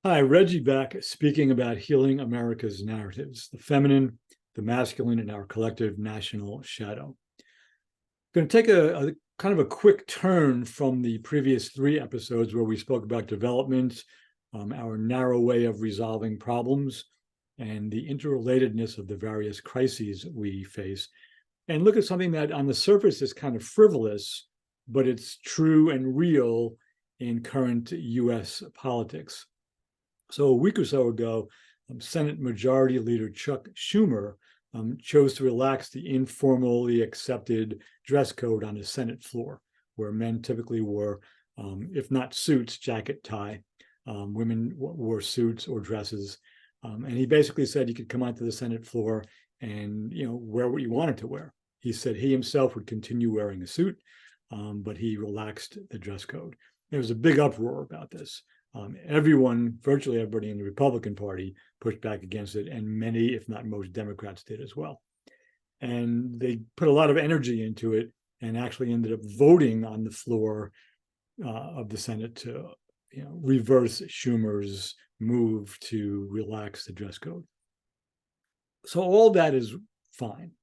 Hi, Reggie back speaking about healing America's narratives, the feminine, the masculine, and our collective national shadow. I'm going to take a kind of a quick turn from the previous three episodes where we spoke about development, our narrow way of resolving problems, and the interrelatedness of the various crises we face, and look at something that on the surface is kind of frivolous, but it's true and real in current US politics. So a week or so ago, Senate Majority Leader Chuck Schumer chose to relax the informally accepted dress code on the Senate floor, where men typically wore, if not suits, jacket, tie. Women wore suits or dresses. And he basically said you could come onto the Senate floor and wear what you wanted to wear. He said he himself would continue wearing a suit, but he relaxed the dress code. There was a big uproar about this. Everyone, virtually everybody in the Republican Party pushed back against it, and many, if not most, Democrats did as well. And they put a lot of energy into it and actually ended up voting on the floor of the Senate to reverse Schumer's move to relax the dress code. So all that is fine.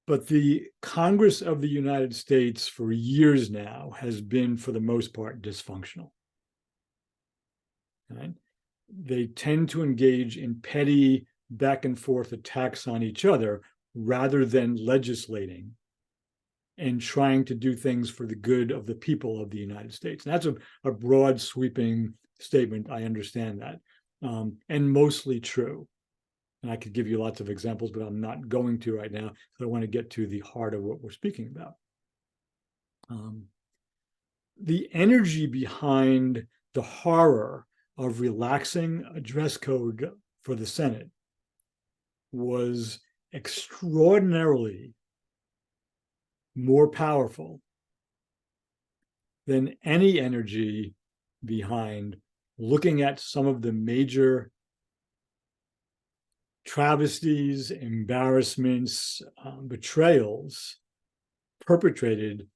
But the Congress of the United States for years now has been, for the most part, dysfunctional. Right? They tend to engage in petty back and forth attacks on each other rather than legislating and trying to do things for the good of the people of the United States. And that's a broad, sweeping statement. I understand that, and mostly true. And I could give you lots of examples, but I'm not going to right now. So I want to get to the heart of what we're speaking about. The energy behind the horror of relaxing a dress code for the Senate was extraordinarily more powerful than any energy behind looking at some of the major travesties, embarrassments, betrayals perpetrated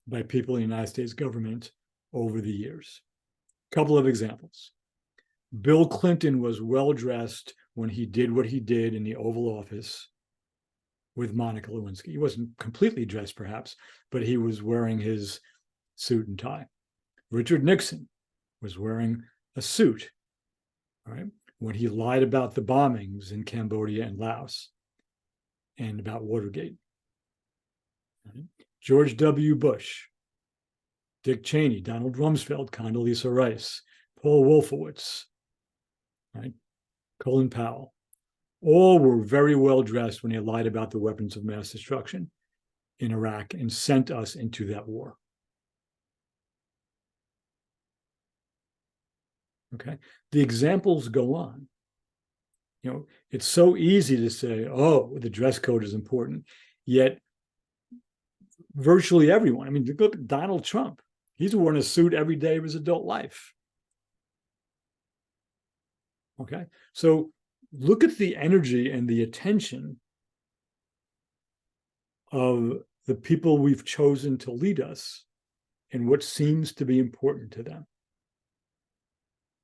by people in the United States government over the years. A couple of examples. Bill Clinton was well-dressed when he did what he did in the Oval Office with Monica Lewinsky. He wasn't completely dressed, perhaps, but he was wearing his suit and tie. Richard Nixon was wearing a suit, right, when he lied about the bombings in Cambodia and Laos and about Watergate. Right? George W. Bush, Dick Cheney, Donald Rumsfeld, Condoleezza Rice, Paul Wolfowitz, right? Colin Powell, all were very well dressed when they lied about the weapons of mass destruction in Iraq and sent us into that war. Okay, the examples go on. It's so easy to say, oh, the dress code is important, yet virtually everyone, I mean, look at Donald Trump. He's worn a suit every day of his adult life. Okay, so look at the energy and the attention of the people we've chosen to lead us and what seems to be important to them.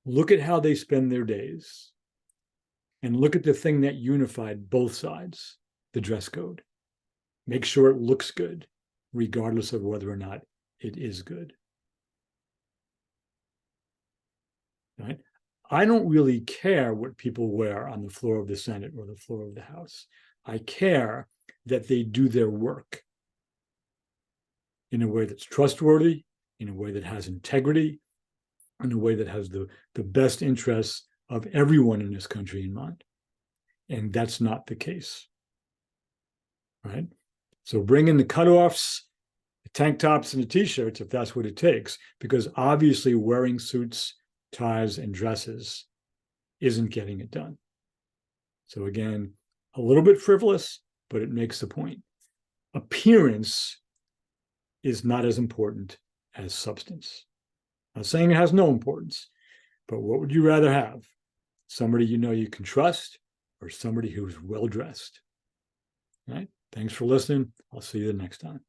Look at how they spend their days and look at the thing that unified both sides, the dress code. Make sure it looks good, regardless of whether or not it is good. Right? I don't really care what people wear on the floor of the Senate or the floor of the House. I care that they do their work in a way that's trustworthy, in a way that has integrity, in a way that has the best interests of everyone in this country in mind. And that's not the case. Right? So bring in the cutoffs, the tank tops, and the t-shirts if that's what it takes, because obviously wearing suits, ties, and dresses isn't getting it done. So again, a little bit frivolous, but it makes the point. Appearance is not as important as substance. I'm not saying it has no importance, but what would you rather have? Somebody you can trust or somebody who's well-dressed? All right? Thanks for listening. I'll see you the next time.